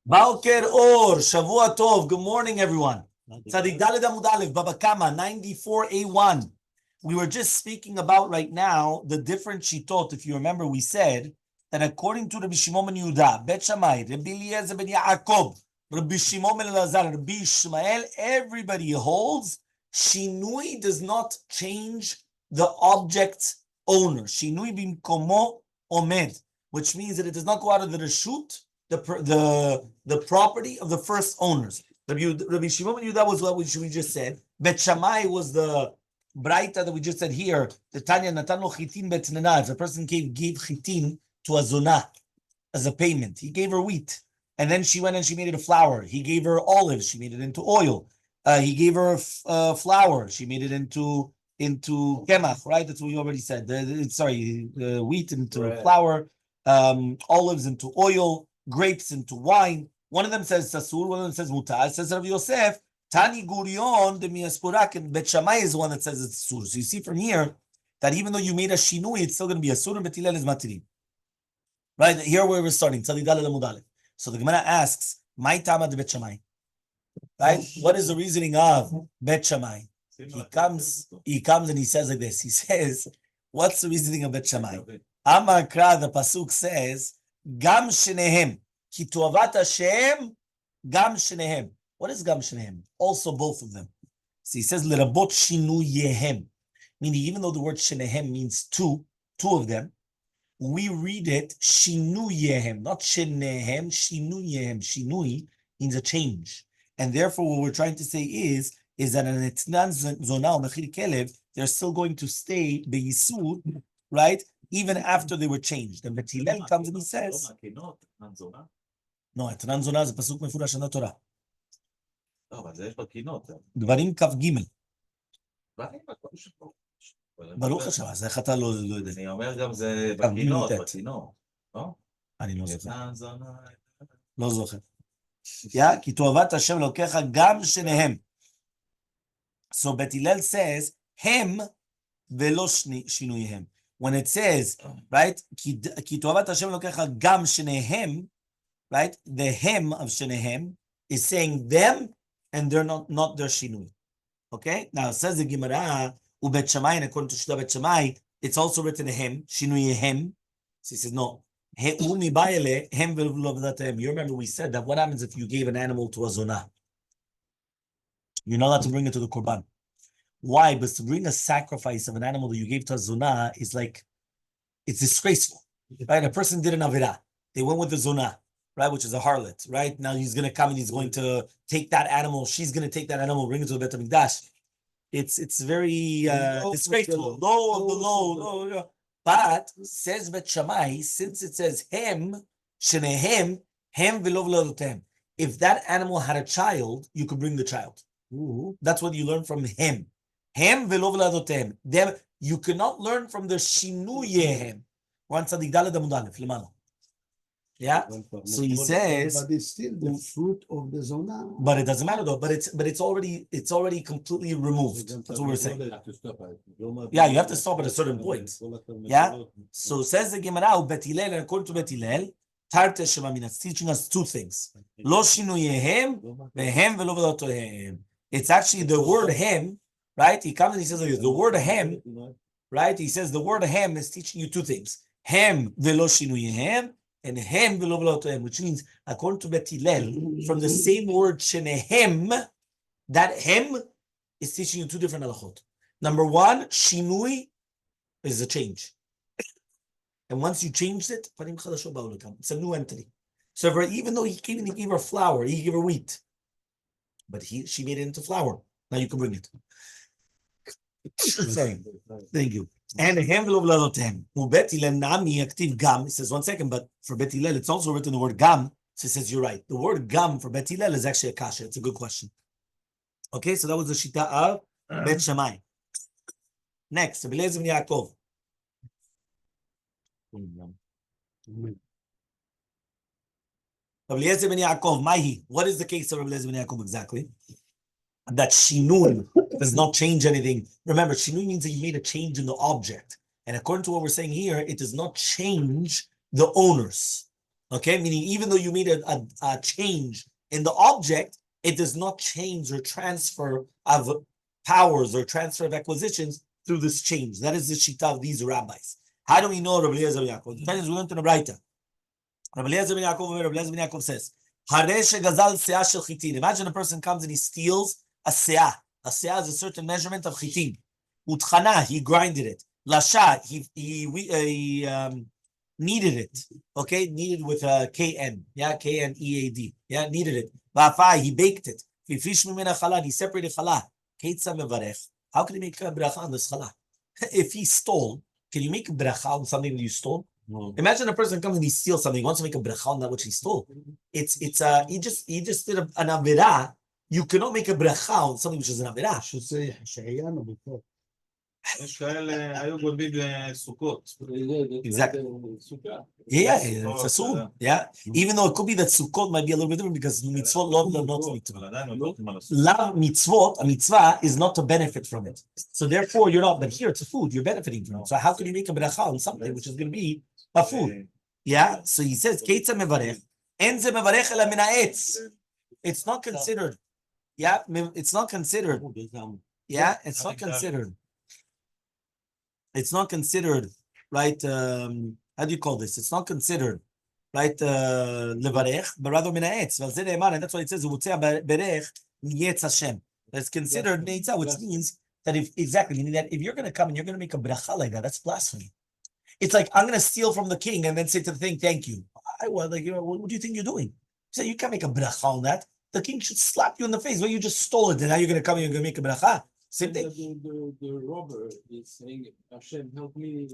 Balker Or, Shavua Tov. Good morning, everyone. Tzadik Daled Amud Aleph, Bava Kamma, 94A1. We were just speaking about right now the different shitot. If you remember, we said that according to Rabbi Shimon ben Yehuda, Bet Shammai, Rabbi Eliezer ben Yaakov, Rabbi Shimon ben Elazar, Rabbi Ishmael, everybody holds Shinui does not change the object's owner. Shinui bimkomo omed, which means that it does not go out of the reshut, the property of the first owners. Rabbi Shimon ben Yehuda was what we just said. Bet Shammai was the Braita that we just said here. The Tanya Natan lo chitin betnena. If a person gave chitin to a zona as a payment, he gave her wheat, and then she went and she made it a flour. He gave her olives, she made it into oil. He gave her flour, she made it into kemach. Right, that's what we already said. Wheat into flour, olives into oil, grapes into wine. One of them says sasur, one of them says mutar. It says Rav Yosef, Tani Gurion de Miaspurak, and Bet Shammai is the one that says it's sur. So you see from here that even though you made a shinui, it's still going to be a sur, and Betilel is matiri. Right, here where we're starting. So the Gemara asks, "My tama de Bet Shammai." Right, what is the reasoning of Bet Shammai? He comes and he says like this. He says, "What's the reasoning of Bet Shammai?" Amar Kra, the pasuk says, "Gam shenehem ki toavat Hashem, gam shenehem." What is gam shenehem? Also both of them. So he says, "Lerabot shinuyehem," meaning even though the word shenehem means two of them, we read it shinuyehem, not shenehem, shinuyehem. Shinui means a change. And therefore, what we're trying to say is that an etnan zona or mechir kelev, they're still going to stay be'isur, right? Even after they were changed. And Betilel comes and he says, no, etnan zona is a pasuk mefurash in the Torah. דברים כ"ג. ברוך השם, אז איך אתה לא יודע? אני אומר גם זה בקינות, לא? אני לא זוכר. לא זוכר. כי תאהבת השם לוקח גם שניהם. So Bet Hillel says, הם ולא שינוייהם. When it says, right, כי תאהבת השם לוקח גם שניהם, right, the hem of שניהם is saying them, and they're not their shinui. Okay? Now it says the Gemara, ubet Shammai, and according to Shita Bet Shammai, it's also written hem, shinui hem. So he says, no. You remember we said that what happens if you gave an animal to a zonah? You're not allowed to bring it to the korban. Why? Because to bring a sacrifice of an animal that you gave to a zonah is like, it's disgraceful. Right? A person did an avirah. They went with the zonah, right, which is a harlot, right? Now he's going to come and he's going to take that animal. She's going to take that animal, bring it to the Bet HaMikdash. It's very disgraceful. Low. But says Bet Shammai, since it says hem, shenehem, hem v'lo v'lodotem. If that animal had a child, you could bring the child. That's what you learn from hem. Hem v'lo v'lodotem. Them you cannot learn from the shinuyehem. One tzadik daled amud aleph lemala. Yeah. So he says, but it's still the fruit of the zona. But it doesn't matter though. But it's already completely removed. That's what we're saying. Yeah, you have to stop at a certain point. Yeah. So says the Gemara, Bet Hillel, and according to Bet Hillel, Tarte Shemamin, it's teaching us two things. Lo shinuyehem vehem velo v'lotohem. It's actually the word hem, right? He comes and he says the word hem, right? He says the word hem is teaching you two things: hem velo shinuyehem, and hem v'lo v'lotohem, which means, according to Bet Hillel, from the same word shenehem, that hem is teaching you two different halachot. Number one, shinui is a change. And once you changed it, it's a new entity. So even though he gave her flour, he gave her wheat, but she made it into flour. Now you can bring it. Sorry. Thank you. And hem v'lo v'lodotem. Bet Hillel nami active gam. It says 1 second, but for Bet Hillel, it's also written the word gam. So it says you're right. The word gam for Bet Hillel is actually a kasha. It's a good question. Okay, so that was the shita of Bet Shammai. Next, Rabbi Eliezer ben Yaakov. Rabbi Eliezer ben Yaakov, Mahi. What is the case of Rabbi Eliezer ben Yaakov exactly? That shinui does not change anything. Remember, shinui means that you made a change in the object. And according to what we're saying here, it does not change the owners. Okay, meaning even though you made a change in the object, it does not change or transfer of powers or transfer of acquisitions through this change. That is the shita of these rabbis. How do we know Rabbi Eliezer ben Yaakov? The time is we went to the Braita. Rabbi Eliezer ben Yaakov says, imagine a person comes and he steals a seah. A seah is a certain measurement of chitin. Utchana, he grinded it. Lasha, he kneaded it. Okay, kneaded with a KN. Yeah, KNEAD. Yeah, kneaded it. Va'afai, he baked it. He separated challah. How can he make a bracha on this challah? If he stole, can you make a bracha on something that you stole? No. Imagine a person comes and he steals something, he wants to make a bracha on that which he stole. He just did an avirah. You cannot make a bracha on something which is an avirah. Should say shayano before. Exactly. Yeah, it's assumed. Yeah, even though it could be that Sukkot might be a little bit different because mitzvot love not mitzvot. Love mitzvot, a mitzvah is not to benefit from it. So therefore, you're not. But here, it's a food. You're benefiting from it. So how can you make a bracha on something which is going to be a food? Yeah. So he says, "Keitza mevarech, enze mevarech ela min ha'etz." It's not considered. Yeah, it's not considered. Yeah, it's not considered. It's not considered, right? How do you call this? It's not considered, right? Levarech, but rather min ha'etz. And that's why it says berech niyetz Hashem. It's considered neitzah, which means that meaning that if you're going to come and you're going to make a bracha like that, that's blasphemy. It's like I'm going to steal from the king and then say to the thing, "Thank you." What do you think you're doing? So you can't make a bracha on that. The king should slap you in the face. Well, you just stole it, and now you're going to come and you're going to make a bracha. Same thing. The robber is saying, Hashem, help me.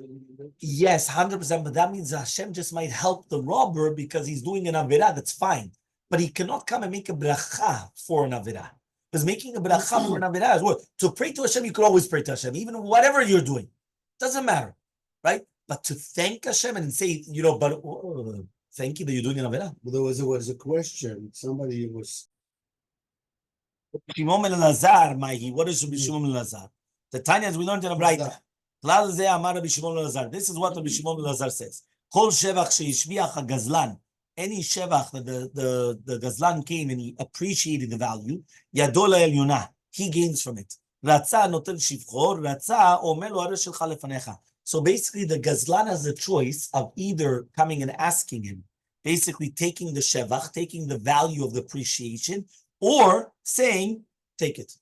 Yes, 100%. But that means Hashem just might help the robber because he's doing an avirah. That's fine. But he cannot come and make a bracha for an avirah. Because making a bracha for an avirah is what? To pray to Hashem, you could always pray to Hashem, even whatever you're doing. Doesn't matter, right? But to thank Hashem and say, but thank you that you're doing an avirah. Well, there was a question. Somebody was... Shimon ben Elazar, what is Shimon ben Elazar? The Tanya, as we learned in a Braita. This is what Rabbi Shimon ben Elazar says. Kol shevach sheishbiach hagazlan. Any shevach that the gazlan came and he appreciated the value, yadol ha'elyonah, he gains from it. Ratza notel shivcho, ratza omer lo ha'aresh shelcha lefanecha. So basically, the gazlan has a choice of either coming and asking him, basically taking the shevach, taking the value of the appreciation, or saying, take it.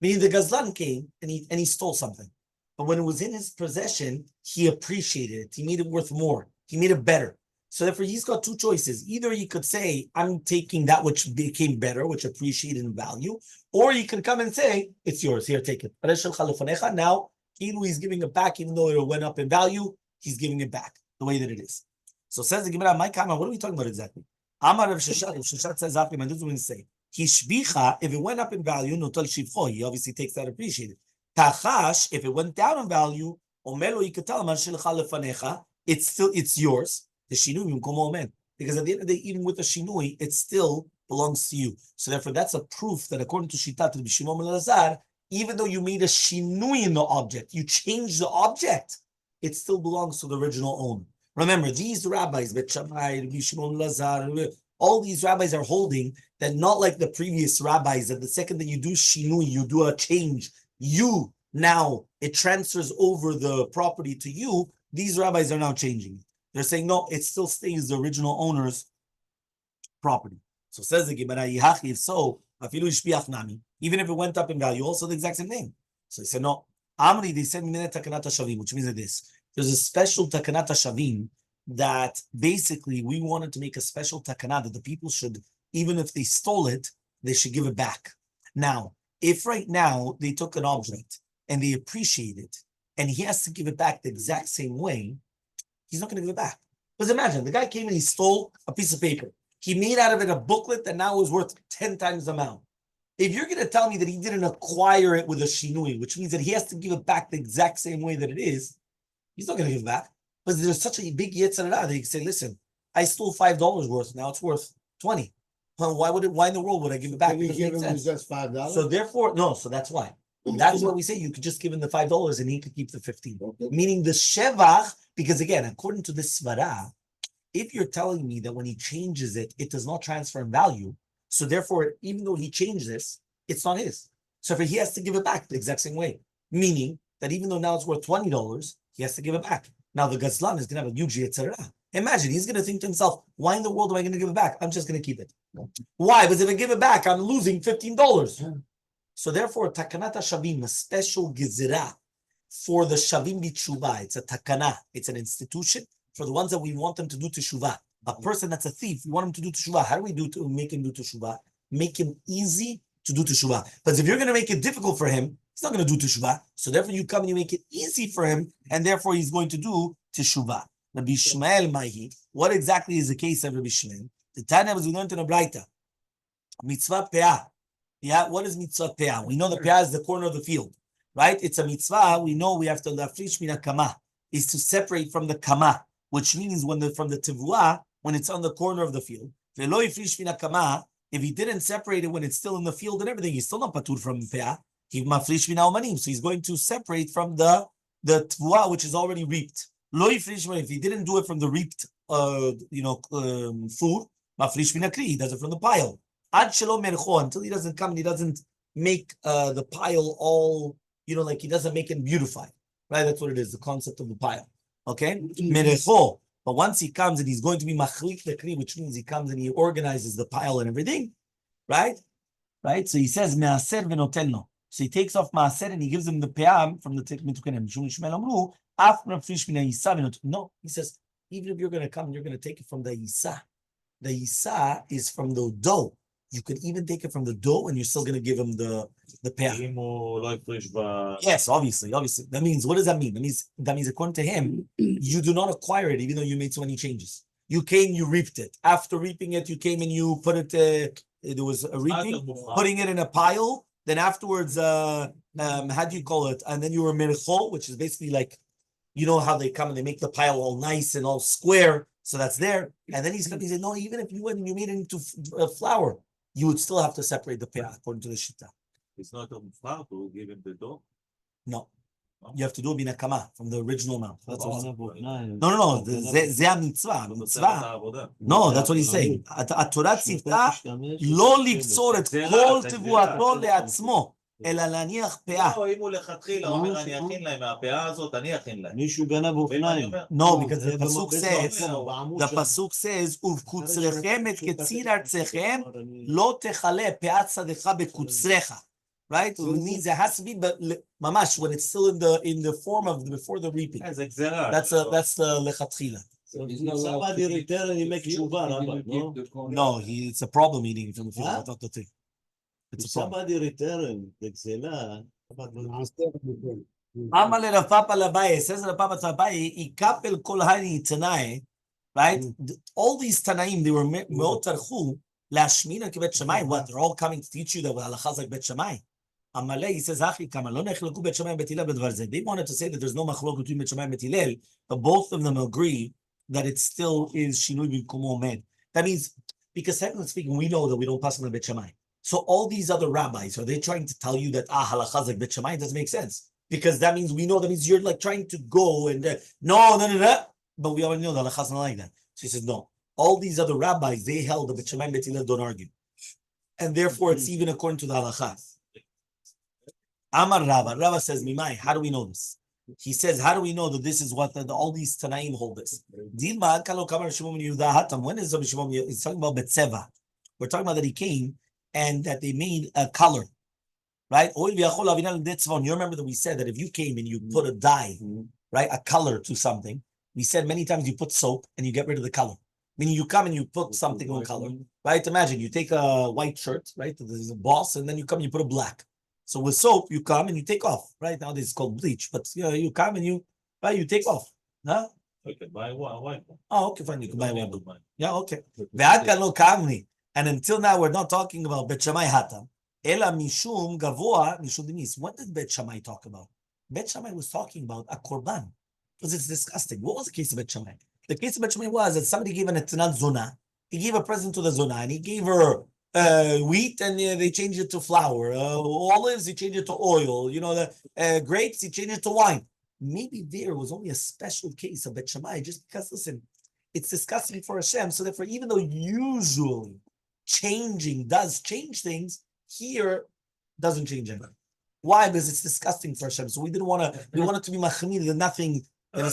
Meaning the gazlan came and he stole something. But when it was in his possession, he appreciated it. He made it worth more. He made it better. So therefore, he's got two choices. Either he could say, I'm taking that which became better, which appreciated in value, or he can come and say, it's yours. Here, take it. Now, he's giving it back, even though it went up in value, he's giving it back the way that it is. So says the Gemara, my Kama, what are we talking about exactly? Amar Rav Sheshat, Sheshat says, and this is what he say. Hishbicha, if it went up in value, notal shivcho, he obviously takes that appreciated. Tachash, if it went down in value, omelo yikatal man shilcha lefanecha, it's yours. The shinui bimkomo omen, because at the end of the day, even with the shinui, it still belongs to you. So therefore, that's a proof that according to Shitat Rabbi Shimon ben Elazar, even though you made a shinui in the object, you changed the object, it still belongs to the original owner. Remember, these rabbis, Bet Shammai, Rabbi Shimon ben Elazar, all these rabbis are holding that not like the previous rabbis, that the second that you do shinui, you do a change, now it transfers over the property to you. These rabbis are now changing it. They're saying, no, it still stays the original owner's property. So says the Gemara, if so, even if it went up in value, also the exact same name. So he said, no. Amri, they said, which means this. There's a special takanat shavim that basically we wanted to make a special takana that the people should, even if they stole it, they should give it back. Now, if right now they took an object and they appreciate it, and he has to give it back the exact same way, he's not going to give it back. Because imagine, the guy came and he stole a piece of paper. He made out of it a booklet that now is worth 10 times the amount. If you're going to tell me that he didn't acquire it with a shinui, which means that he has to give it back the exact same way that it is, he's not going to give it back. Because there's such a big yetzirah that he can say, listen, I stole $5 worth, now it's worth 20. Well, why in the world would I give it back? Can we give him just $5? So therefore, no, so that's why. That's what we say. You could just give him the $5 and he could keep the 15. Okay. Meaning the shevach, because again, according to this svara, if you're telling me that when he changes it, it does not transfer in value, so therefore, even though he changed this, it's not his. So if he has to give it back the exact same way, meaning that even though now it's worth $20, he has to give it back. Now the Gazlan is going to have a huge yetzirah. Imagine, he's going to think to himself, why in the world am I going to give it back? I'm just going to keep it. Why? Because if I give it back, I'm losing $15. So therefore, takanat shavim, a special gezerah for the shavim b'tshuva. It's a takana. It's an institution for the ones that we want them to do teshuvah. A person that's a thief, we want him to do teshuvah. How do we do to make him do teshuvah? Make him easy to do teshuvah. But if you're going to make it difficult for him, he's not going to do teshuvah. So therefore, you come and you make it easy for him, and therefore he's going to do teshuvah. Rabbi Shmuel Mahi, what exactly is the case of Rabbi Shmuel? The Tanya was we learned in a Braita. Mitzvah peah. Yeah, what is mitzvah peah? We know the peah is the corner of the field, right? It's a mitzvah. We know we have to lafrish mina kama, is to separate from the kama, which means from the tevuah, when it's on the corner of the field. Velo yifrish mina kama, if he didn't separate it when it's still in the field and everything, he's still not patur from peah. He mafrish mina umanim, so he's going to separate from the tevuah which is already reaped. Lo yifrish, if he didn't do it from the reaped, food, mafrish mina kli, he does it from the pile. Ad shelo mercho, until he doesn't come and he doesn't make the pile all, like he doesn't make it beautified, right? That's what it is, the concept of the pile. Okay, mercho. But once he comes and he's going to be machlik the kli, which means he comes and he organizes the pile and everything, right? Right. So he says me'aser v'notelno. So he takes off maaser and he gives him the pe'am from the mitukanim. No, he says even if you're going to come, you're going to take it from the yisa. The yisa is from the dough. You could even take it from the dough, and you're still going to give him the pe'am. Yes, obviously. That means, what does that mean? That means according to him, you do not acquire it, even though you made so many changes. You came, you reaped it. After reaping it, you came and you put it. There was a reaping, putting it in a pile. Then afterwards, how do you call it? And then you were mercho, which is basically like, how they come and they make the pile all nice and all square. So that's there. And then he's going to say, no, even if you went and you made it into flour, you would still have to separate the peah according to the shita. It's not a flour to give him the dough? No. You have to do bin hakama from the original amount. That's what No. זה המצווה. No, that's what he's saying. התורה ציוותה לא לקצור את כל תבואתו לעצמו, אלא להניח פאה. לא, אם הוא לכתחילה אומר, אני אכין להם מהפאה הזאת, אני אכין להם. מישהו גנב אופניים. No, because the pasuk says, ובקוצריכם את קציר ארצכם, לא תכלה פאת שדך בקוצריך. Right? So it means it has to be, but mamash, when it's still in the form of before the reaping. That's the lechatchila. So somebody return and he make tshuva, no? No, it's a problem eating from the field. That's not the thing. It's a problem. Somebody return the gzela. Amaleh Rav Papa Labai says Rav Papa Labai, ikapel kol hani tanai. Right? All these tanaim, they were meotarchu lashmina kibet shamai. What? They're all coming to teach you that halacha is like bet shamai. Elmaleh, he says, they wanted to say that there's no machlok between Bet Shammai and Bet Hillel, but both of them agree that it still is shinui b'mkomo omed. That means, because technically speaking, we know that we don't pass on Bet Shammai. So all these other rabbis, are they trying to tell you that halacha is like Bet Shammai? It doesn't make sense. Because that means we know, that means you're like trying to go and no. But we already know that halacha is not like that. So he says, no. All these other rabbis, they held that Bet Shammai and Bet Hillel don't argue. And therefore, it's even according to the halacha. Amar Rava says, Mimai, how do we know this? He says, how do we know that this is what all these Tanaim hold this? When is Rabbi Shimon? He's talking about Betseva. We're talking about that he came and that they made a color, right? You remember that we said that if you came and you put a dye, right, a color to something, we said many times you put soap and you get rid of the color. Meaning you come and you put something on color, right? Imagine you take a white shirt, right? There's a boss, and then you come and you put a black. So with soap, you come and you take off. Right now, this is called bleach, but you come and you take off. Huh? Okay, buy one. Oh, okay, fine. You can buy one. Yeah, okay. And until now, we're not talking about Bet Shammai Hatam. Ela mishum gavoa mishum demis. What did Bet Shammai talk about? Bet Shammai was talking about a korban because it's disgusting. What was the case of Bet Shammai? The case of Bet Shammai was that somebody gave an etanat zona. He gave a present to the zona, and he gave her wheat, and they changed it to flour. Olives, he changed it to oil. The grapes, he changed it to wine. Maybe there was only a special case of Bet Shammai, just because, listen, it's disgusting for Hashem. So therefore, even though usually changing does change things, here doesn't change anything. Why? Because it's disgusting for Hashem. So we didn't want to. We wanted to be machmir that nothing. Maybe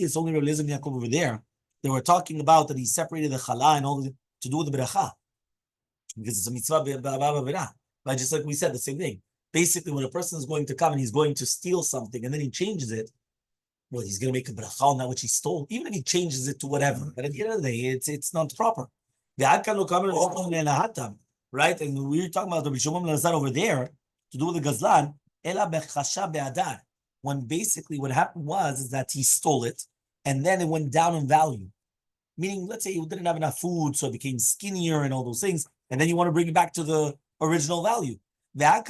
it's only Rabbi Eliezer ben Yaakov over there. They were talking about that he separated the chala and all to do with the bracha, because it's a mitzvah b'avera. But just like we said, the same thing. Basically, when a person is going to come and he's going to steal something and then he changes it, well, he's going to make a bracha on that which he stole, even if he changes it to whatever. But at the end of the day, it's not proper. Right? And we were talking about Rabbi Shimon Lazar over there to do with the gazlan. When basically what happened is that he stole it and then it went down in value. Meaning, let's say you didn't have enough food, so it became skinnier and all those things, and then you want to bring it back to the original value. Maybe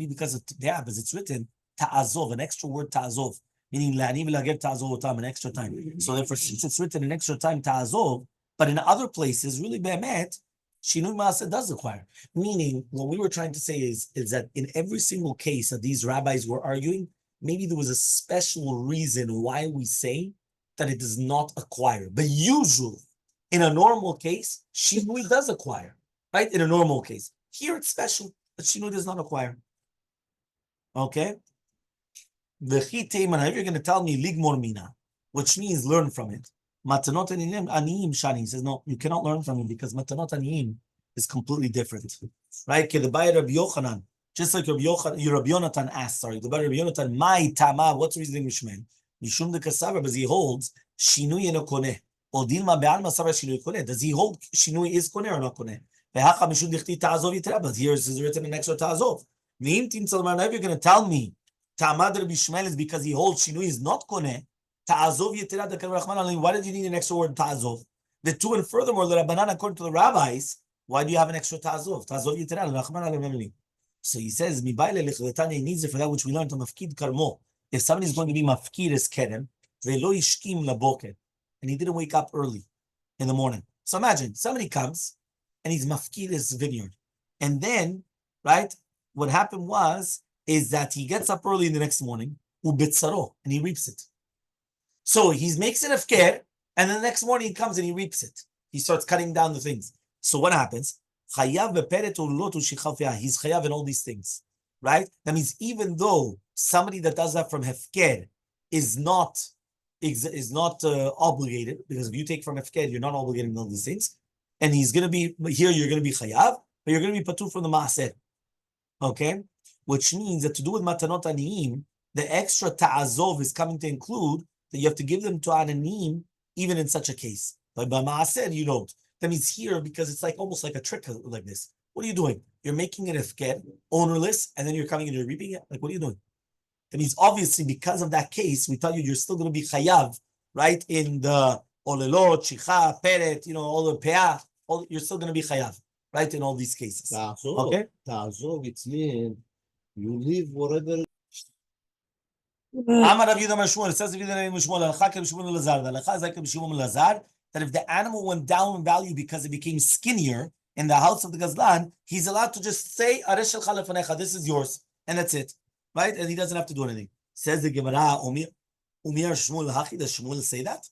because of peah, because it's written ta'azov, an extra word ta'azov, meaning an extra time. So therefore, since it's written an extra time ta'azov, but in other places, really be'emet, Shinui Maaseh does require. Meaning, what we were trying to say is that in every single case that these rabbis were arguing, maybe there was a special reason why we say that it does not acquire. But usually, in a normal case, Shinui does acquire, right? In a normal case. Here it's special, but Shinui does not acquire. Okay? If you're going to tell me ligmor mina, which means learn from it. Matanot aniyim shani. He says, no, you cannot learn from it because matanot aniyim is completely different. Right? The Rabbi Yochanan, just like Rabbi Yonatan asked, the Rabbi Yonatan, my tama, what's the reason Mishman? Mishum de kasavar, because he holds shinui eno koneh. Or dilma be'al masavar shinui koneh. Does he hold shinui is koneh or not koneh? Ve'hacha mishum dichti ta'azov yitera, but here is written an extra ta'azov. If you're going to tell me Tamad Rabbi Shmuel is because he holds Shinui is not koneh. Ta'azov yetera dekar Rahman alim. Why did you need an extra word ta'azov? The two, and furthermore, the Rabbanan, according to the rabbis, why do you have an extra ta'azov? Ta'azov yetera Rahman alim. So he says, Mibayle lechdetanya, he needs it for that which we learned on mafkid karmo. If somebody is going to be mafkid as kerem, ve'lo yishkim laboker, and he didn't wake up early in the morning. So imagine somebody comes and he's mafkid his vineyard, and then right, what happened is that he gets up early in the next morning, ubitzaro, and he reaps it. So he makes it afker, and then the next morning he comes and he reaps it. He starts cutting down the things. So what happens? Chayav beperet ulotu shichafia. He's chayav in all these things, right? That means even though somebody that does that from hefker is not obligated, because if you take from hefker, you're not obligated in all these things, and he's going to be here. You're going to be chayav, but you're going to be patur from the maaser. Okay. Which means that to do with matanot aniyim, the extra ta'azov is coming to include that you have to give them to aniyim even in such a case. But by ma'aser, you don't. That means here, because it's like almost like a trick like this. What are you doing? You're making it ifker, ownerless, and then you're coming and you're reaping it? Like, what are you doing? That means obviously because of that case, we tell you you're still going to be chayav, right? In the olelot, chicha, peret, all the peah, you're still going to be chayav, right? In all these cases. Okay? Ta'azov, it's mean you leave whatever. Amar Rabbi Yehuda Mashmuel, it says Rabbi Yehuda Mashmuel, Alcha Rabbi Shimon Lazar, the Alcha is like Rabbi Shimon Lazar, that if the animal went down in value because it became skinnier in the house of the Gazlan, he's allowed to just say, Aresh Shelcha Lefanecha, this is yours, and that's it, right? And he doesn't have to do anything. Says the Gemara, Umir Shmuel Hachi, does Shmuel say that?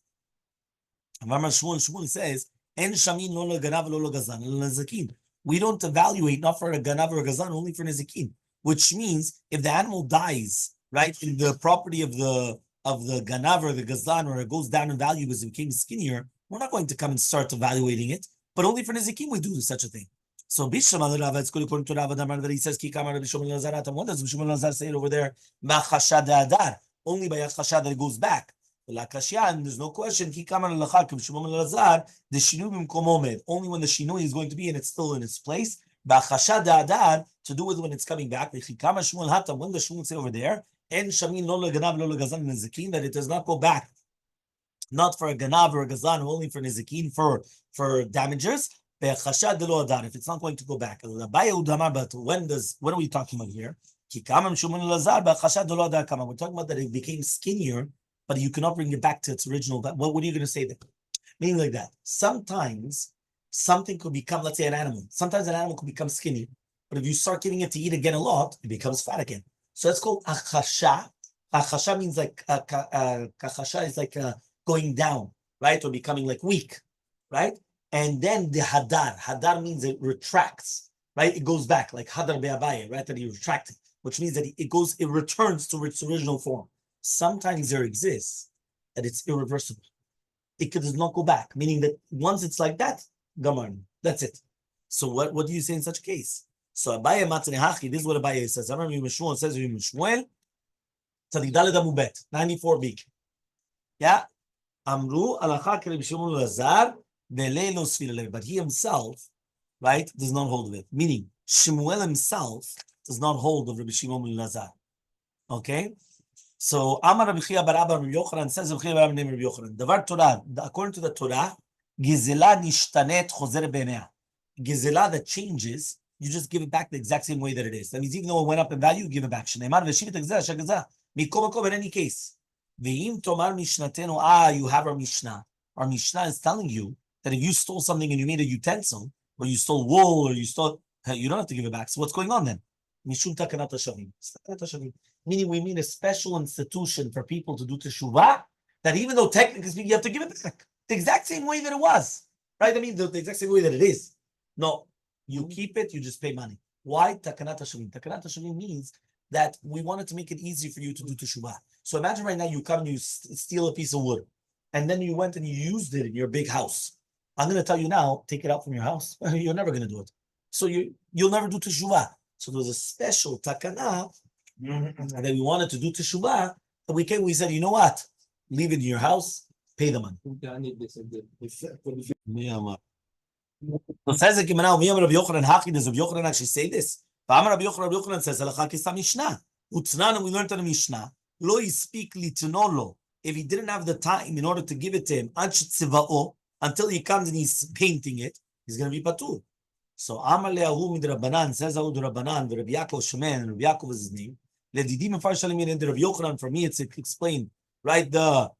Amar Shmuel says, En Shamin lo ganav lo Gazlan, lo Nezakin. We don't evaluate not for a ganav or a Gazlan, only for Nezakin. Which means if the animal dies, right, in the property of the ganav or the gazlan, or it goes down in value because it became skinnier, we're not going to come and start evaluating it. But only for nezikim we do such a thing. So Bishlam Rava, it's good according to Rava Damar that he says Ki Kamar Bishlam Lazarat. What does Bishlam Lazar say it over there? Machashad Adar. Only by Yachashad that it goes back. And there's no question. Ki Kamar Lachak Bishlam Lazar. The shinui b'mkomomed. Only when the shinui is going to be and it's still in its place. Bachashad Adar, to do with when it's coming back. When the Shmuel say over there, En Shamin lo ganav lo gazan nezikin, that it does not go back, not for a ganav or a gazan, only for nezikin, for damages. Bechashad lo adar, if it's not going to go back. But what are we talking about here? We're talking about that it became skinnier, but you cannot bring it back to its original. What are you going to say there? Meaning like that. Sometimes something could become, let's say, an animal. Sometimes an animal could become skinny, but if you start giving it to eat again a lot, it becomes fat again. So it's called achasha, Achasha means like kachasha is like going down, right, or becoming like weak, right? And then the hadar means it retracts, right? It goes back like hadar be'abaye, right? That he retracted, which means that it returns to its original form. Sometimes there exists that it's irreversible. It does not go back, meaning that once it's like that, gamarn, that's it. So what do you say in such a case? So Abaye Matnehachi, this is what Abaye says. Amar Shmuel says Shmuel, Tzadik Daled Amud Bet, 94b. Yeah, Amru Alacha Kerem Shimon Lazar Belei Lo Sfir Lev, but he himself, right, does not hold of it. Meaning Shmuel himself does not hold of Rabbi Shimon Lazar. Okay. So Amar Rabbi Chia bar Abba Rabbi Yochanan says Rabbi Chia bar Abba named Rabbi Yochanan. Davar Torah, according to the Torah, Gizela nishtanet chozer b'nea. Gizela that changes, you just give it back the exact same way that it is. That means even though it went up in value, you give it back. Shneimar v'shivit gizela shagazah. Mikom makom in any case. Ve'im tomar mishnatenu. You have our Mishnah. Our Mishnah is telling you that if you stole something and you made a utensil, or you stole wool, or you stole, you don't have to give it back. So what's going on then? Mishum takanat hashavim. Meaning we mean a special institution for people to do teshuvah, that even though technically speaking, you have to give it back the exact same way that it was, right? I mean, the exact same way that it is. No, you keep it, you just pay money. Why? Takanat hashavim. Takanat hashavim means that we wanted to make it easy for you to do teshuvah. So imagine right now you come and you steal a piece of wood, and then you went and you used it in your big house. I'm going to tell you now, take it out from your house. You're never going to do it. So you'll never do teshuvah. So there was a special takana that we wanted to do teshuvah, but we said, you know what? Leave it in your house, pay the money. So says the Gemara, Rabbi Yochanan Haki, does Rabbi Yochanan actually say this? Rabbi Yochanan says, Halacha Kisa Mishnah. Utnan, we learned on the Mishnah, Lo yispik litanolo. If he didn't have the time in order to give it to him, until he comes and he's painting it, he's going to be patur. So Amaleh Ahu mid Rabbanan, says Ahu Rabbanan, Rabbi Yaakov Shemen, Rabbi Yaakov is his name. Ledidim and Farshalim in Rabbi Yochanan, for me it's explained, right? The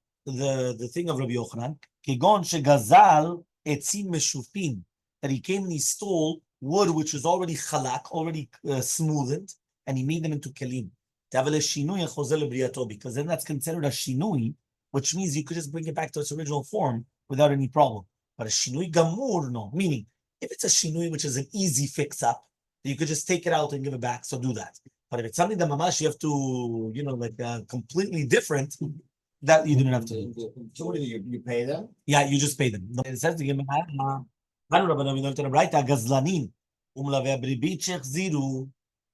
thing of Rabbi Yochanan, Kegon shegazal etzim meshufin, that he came and he stole wood which was already chalak, already smoothened, and he made them into kelim. Because then that's considered a shinui, which means you could just bring it back to its original form without any problem. But a shinui gamur, no. Meaning, if it's a shinui which is an easy fix-up, you could just take it out and give it back, so do that. But if it's something that mamash you have to, completely different, that you didn't have to. So what do you pay them? Yeah, you just pay them. It says the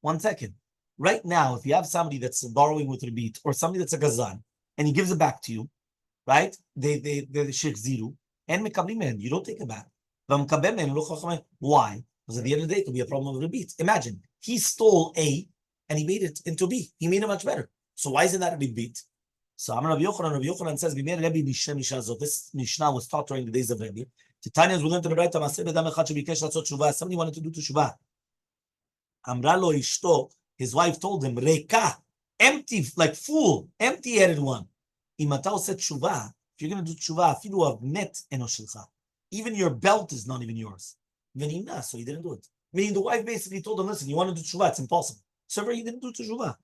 one second. Right now, if you have somebody that's borrowing with rebit or somebody that's a gazlan and he gives it back to you, right? They're the sheikh ziru and mekablim, you don't take it back. Why? Because at the end of the day, it could be a problem of rebit. Imagine he stole A and he made it into B. He made it much better. So why isn't that a rebit? So Rabbi Yochanan says, this Mishnah was taught during the days of Rabbi. Titanians, we learned to the right somebody wanted to do teshuvah. Amra lo ishto, his wife told him, Reka, empty, like full, empty-headed one. Imatao said teshuvah, if you're going to do teshuvah, afilu avnet eno shilcha. Even your belt is not even yours. Venina, so he didn't do it. Meaning the wife basically told him, listen, you want to do teshuvah, it's impossible. So he didn't do teshuvah.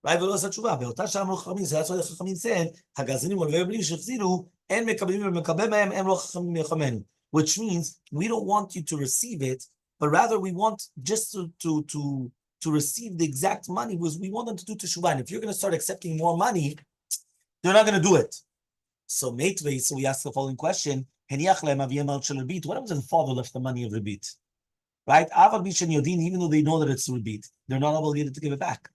Right? So that's why the Chachamim said, which means we don't want you to receive it, but rather we want just to receive the exact money, because we want them to do teshuvah. And if you're going to start accepting more money, they're not going to do it. So we ask the following question: what happens if the father left the money of rebit? Right? Even though they know that it's rebit, they're not obligated to give it back.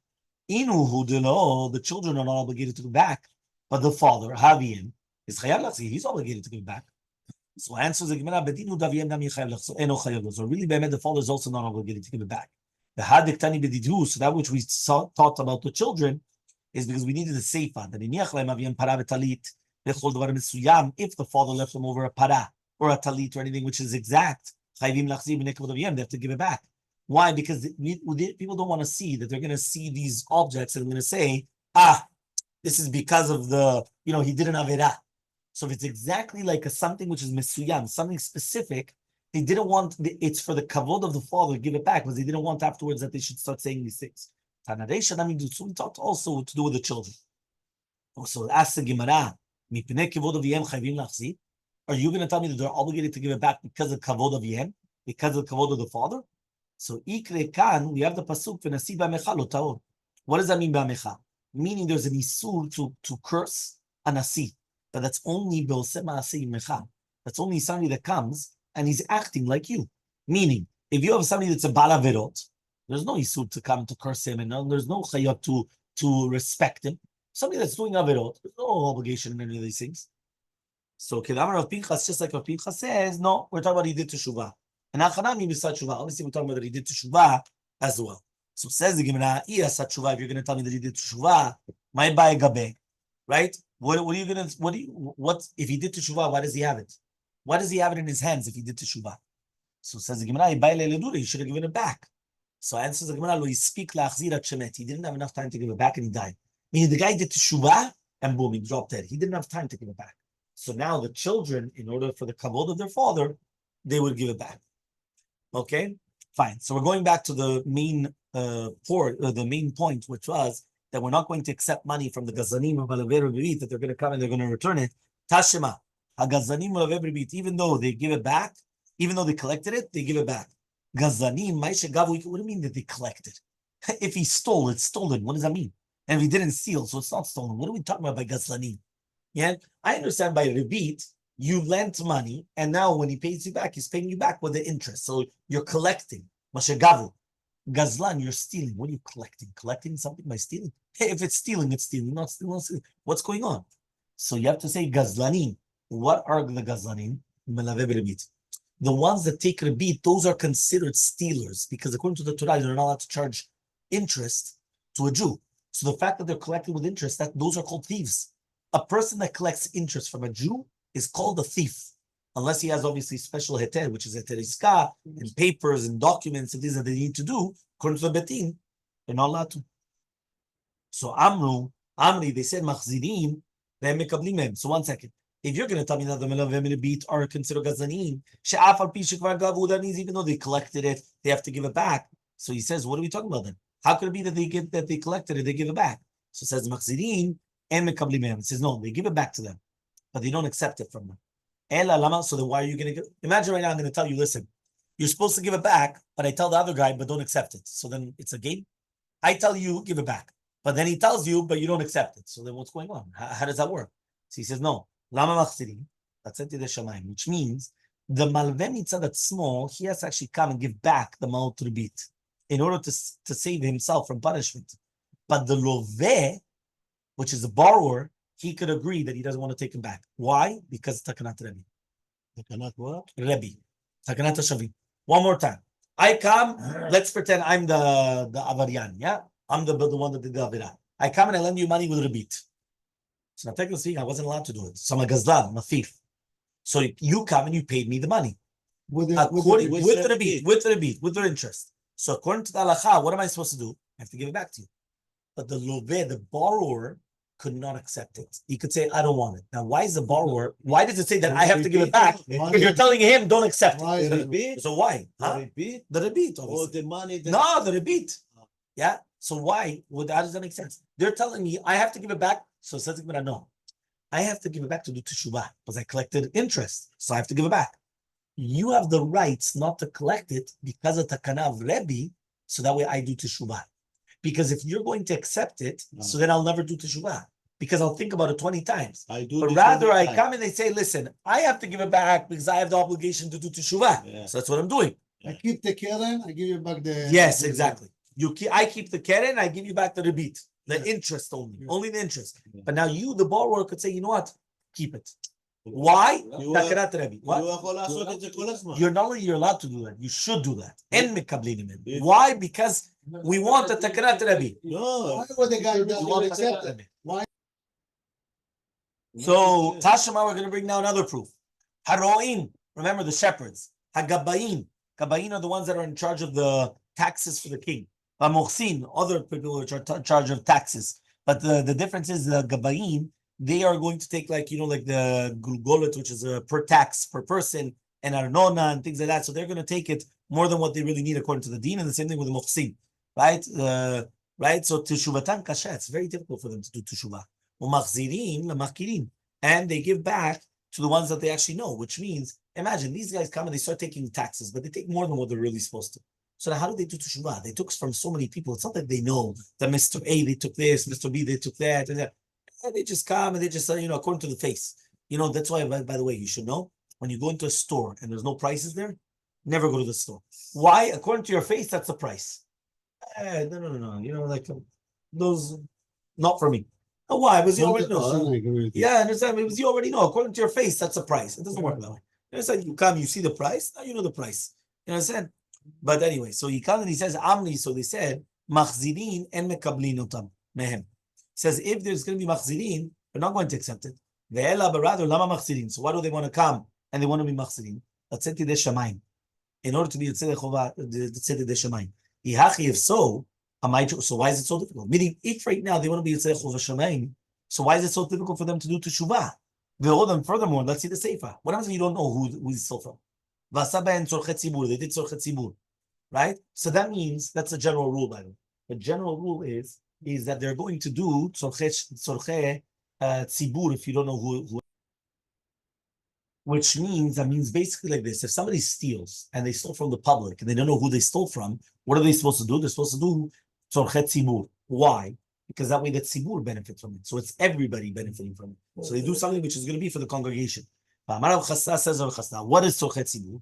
The children are not obligated to give back, but the father, Havien, is he's obligated to give back. So answers the Gemara, so really, the father is also not obligated to give it back. The Hadiktani Bedidu, so that which we taught about the children is because we needed a seifa. If the father left them over a para or a talit or anything which is exact, they have to give it back. Why? Because people don't want to see that they're going to see these objects and they're going to say, this is because of he didn't have avera. So if it's exactly like something which is mesuyam, something specific, they didn't want, it's for the kavod of the father to give it back, because they didn't want afterwards that they should start saying these things. So we talked also to do with the children. So ask the Gemara, "Mipnei kavod aviyem chayvim lachzir?" Are you going to tell me that they're obligated to give it back because of kavod aviyem, because of the kavod of the father? So ikre kan, we have the pasuk v'nasi b'amecha lo taor. What does that mean b'amecha? Meaning there's an isur to curse a nasi, but that's only be'oseh ma'aseh mecha. That's only somebody that comes and he's acting like you. Meaning, if you have somebody that's a bala verot, there's no isur to come to curse him, and there's no chayot to respect him. Somebody that's doing averot, there's no obligation in any of these things. So Kedamar of Pinchas, just like Rav Pinchas says, no, we're talking about he did teshuvah. And Achanami beside teshuvah. Obviously, we're talking about that he did teshuvah as well. So says the Gemara, if you're going to tell me that he did teshuvah, my buy gabe, right? What are you going to? What if he did teshuvah? Why does he have it? Why does he have it in his hands if he did teshuvah? So says the Gemara, he should have given it back. So answers the Gemara, lo yispik la'achzir at shemet. He didn't have enough time to give it back, and he died. Meaning the guy did teshuvah, and boom, he dropped dead. He didn't have time to give it back. So now the children, in order for the kavod of their father, they would give it back. Okay, fine. So we're going back to the main the main point, which was that we're not going to accept money from the gazanim or balaver b'rit, that they're going to come and they're going to return it. Tashema, hagazanim balaver b'rit, even though they give it back, even though they collected it, they give it back. Gazanim, ma'ishe gavu, what do you mean that they collected? If he stole, it's stolen. What does that mean? And if he didn't steal, so it's not stolen. What are we talking about by gazanim? Yeah, I understand by rebit, you lent money, and now when he pays you back, he's paying you back with the interest. So you're collecting. Mashegavu. Gazlan, you're stealing. What are you collecting? Collecting something by stealing? Hey, if it's stealing, it's stealing. Not stealing, not stealing. What's going on? So you have to say gazlanim. What are the gazlanim? The ones that take rebit, those are considered stealers, because according to the Torah, they're not allowed to charge interest to a Jew. So the fact that they're collecting with interest, that those are called thieves. A person that collects interest from a Jew is called a thief, unless he has obviously special heter, which is heter iska, and papers and documents and things that they need to do. According to the betin, they're not allowed to. So Amri, they said machzirim, they're mekablim mem. So 1 second. If you're going to tell me that the melavim beat are considered gazanim, she'af al pi shekvar gavu, that means even though they collected it, they have to give it back. So he says, what are we talking about then? How could it be that they collected it, they give it back? So it says machzirim and mekablim mem. It says no, they give it back to them, but they don't accept it from them. Ela lama. So then why are you going to give? Imagine right now I'm going to tell you, listen, you're supposed to give it back, but I tell the other guy, but don't accept it. So then it's a game. I tell you, give it back, but then he tells you, but you don't accept it. So then what's going on? How does that work? So he says, no. Lama machzirim, which means the malveh mitzad that's small, he has to actually come and give back the ma'ot ribit in order to save himself from punishment. But the loveh, which is the borrower, he could agree that he doesn't want to take him back. Why? Because takanat Rabbi. Takanat what? Rabbi. Takanat Shavim. One more time. I come, let's pretend I'm the avarian, yeah? I'm the one that did the avira. I come and I lend you money with rebit. So now technically speaking, I wasn't allowed to do it. So I'm a gazlan, I'm a thief. So you come and you paid me the money. With the interest. So according to the halakha, what am I supposed to do? I have to give it back to you. But the loveh, the borrower, could not accept it. He could say, I don't want it. Now, why is the borrower, why does it say that I have to give it back if you're telling him don't accept it? So why? The rebit. Or the money? No, the rebit. Yeah. So why? How does that make sense? They're telling me I have to give it back. So it says, no. I have to give it back to do teshuvah because I collected interest. So I have to give it back. You have the rights not to collect it because of takana of Rabbi, so that way I do teshuvah. Because if you're going to accept it, so then I'll never do teshuvah because I'll think about it 20 times. But rather I come and they say, listen, I have to give it back because I have the obligation to do teshuvah. Yeah. So that's what I'm doing. I keep the keren, I give you back the... Yes, exactly. I keep the keren, I give you back the rebit. The interest only the interest. But now you, the borrower, could say, you know what? Keep it. Why? You're not only you're allowed to do that, you should do that. Why? Because we want the takanat Rabbi. Why would the guy doesn't accept it? Why? So Tashema, we're going to bring now another proof. Haroim, remember the shepherds. Hagabaim. Gabaim are the ones that are in charge of the taxes for the king. Hamochsin, other people which are in charge of taxes. But the difference is the Gabaim, they are going to take like the gulgolet, which is per tax per person, and arnona and things like that. So they're going to take it more than what they really need according to the deen, and the same thing with the mochsin, right? Right. So teshuvatan kasha, it's very difficult for them to do teshuvah. Umachzirin lamakirin. And they give back to the ones that they actually know, which means, imagine these guys come and they start taking taxes, but they take more than what they're really supposed to. So now how do they do teshuvah? They took from so many people. It's not that they know that Mr. A, they took this, Mr. B, they took that, and they just come and they just, according to the face. That's why, by the way, you should know, when you go into a store and there's no prices there, never go to the store. Why? According to your face, that's the price. No. Those, not for me. Oh, why? Because you already know. Yeah, I understand. Because you already know. According to your face, that's the price. It doesn't work that way. You understand? You come, you see the price, now you know the price. You understand? But anyway, so he comes and he says, Amni, so they said, Machzirin en mekablin otam mehem. He says, if there's going to be machzirin, they're not going to accept it. Ve'ela, but rather, lama machzirin. So why do they want to come and they want to be machzirin? Tzedek shamayim. In order to be tzedek shamayim. If so, so why is it so difficult? Meaning, if right now they want to be tzedek shamayim, so why is it so difficult for them to do teshuvah? Furthermore, let's see the seifa. What happens if you don't know who is stole from? They did tzorchet tzibur, right? So that means that's a general rule, by the way. The general rule is that they're going to do tzorchet tzibur if you don't know who. Which means basically like this: if somebody steals and they stole from the public and they don't know who they stole from, what are they supposed to do? They're supposed to do tzorchet tzibur. Why? Because that way the tzibur benefits from it. So it's everybody benefiting from it. So they do something which is going to be for the congregation. What is tzorchet tzibur?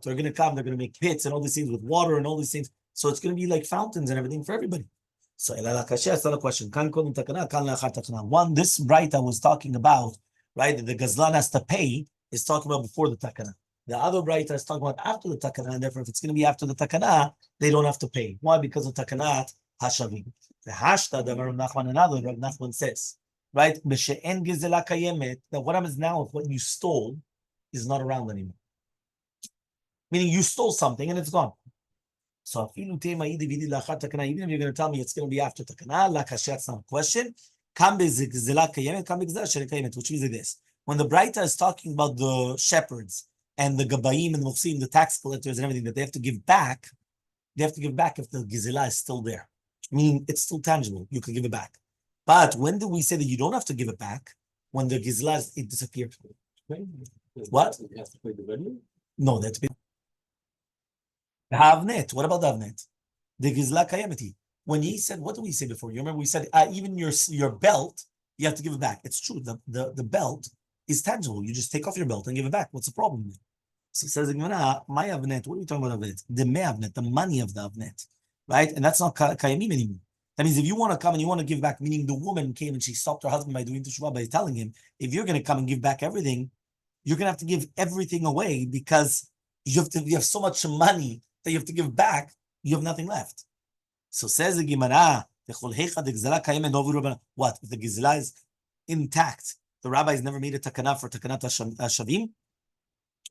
They're going to come, they're going to make pits and all these things with water and all these things. So it's going to be like fountains and everything for everybody. So that's not a question. One, this right I was talking about, right, that the gazlan has to pay, is talking about before the takana. The other right is talking about after the takana, and therefore if it's going to be after the takana, they don't have to pay. Why? Because of takanat hashavim. The hashta that Rav Nachman says, right? That what happens now if what you stole is not around anymore? Meaning you stole something and it's gone. So even if you're going to tell me it's going to be after takana, that's not a question. Which means like this. When the Braita is talking about the shepherds and the gabayim and the muhsim, the tax collectors and everything that they have to give back if the gizela is still there. Meaning it's still tangible. You can give it back. But when do we say that you don't have to give it back? When the gizla it disappeared. What? You have to pay the value? No, that's been the havnet. What about the havnet? The gizla kayamati. When he said, what did we say before? You remember we said even your belt, you have to give it back. It's true. The belt is tangible. You just take off your belt and give it back. What's the problem? So it says, my havnet. What are we talking about havnet? The me havnet, the money of the havnet. Right? And that's not kayamim anymore. That means if you want to come and you want to give back, meaning the woman came and she stopped her husband by doing teshuvah, by telling him, if you're going to come and give back everything, you're going to have to give everything away because you have so much money that you have to give back, you have nothing left. So says the Gemara, what? If the gizla is intact, the rabbis never made a takana for takanat hashavim?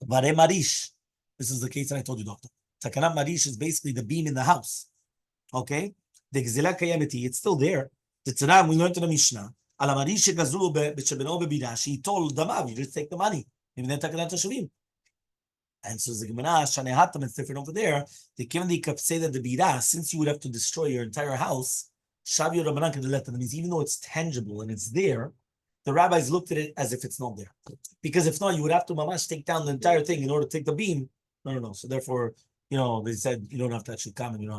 Vare marish. This is the case that I told you, doctor. Takanat marish is basically the beam in the house. Okay? The gizla kayameti, it's still there. The Tanakh, we learned in the Mishnah, ala marish gazu b'shebeno b'birash, he told Damav, you just take the money. Even then takanat hashavim. And so the Gemara, Shanehatam, it's different over there. They came and they could say that the bira, since you would have to destroy your entire house, Shavi Rabbanan can let them. That means even though it's tangible and it's there, the rabbis looked at it as if it's not there. Because if not, you would have to mamash take down the entire thing in order to take the beam. No. So therefore, they said you don't have to actually come and you don't have to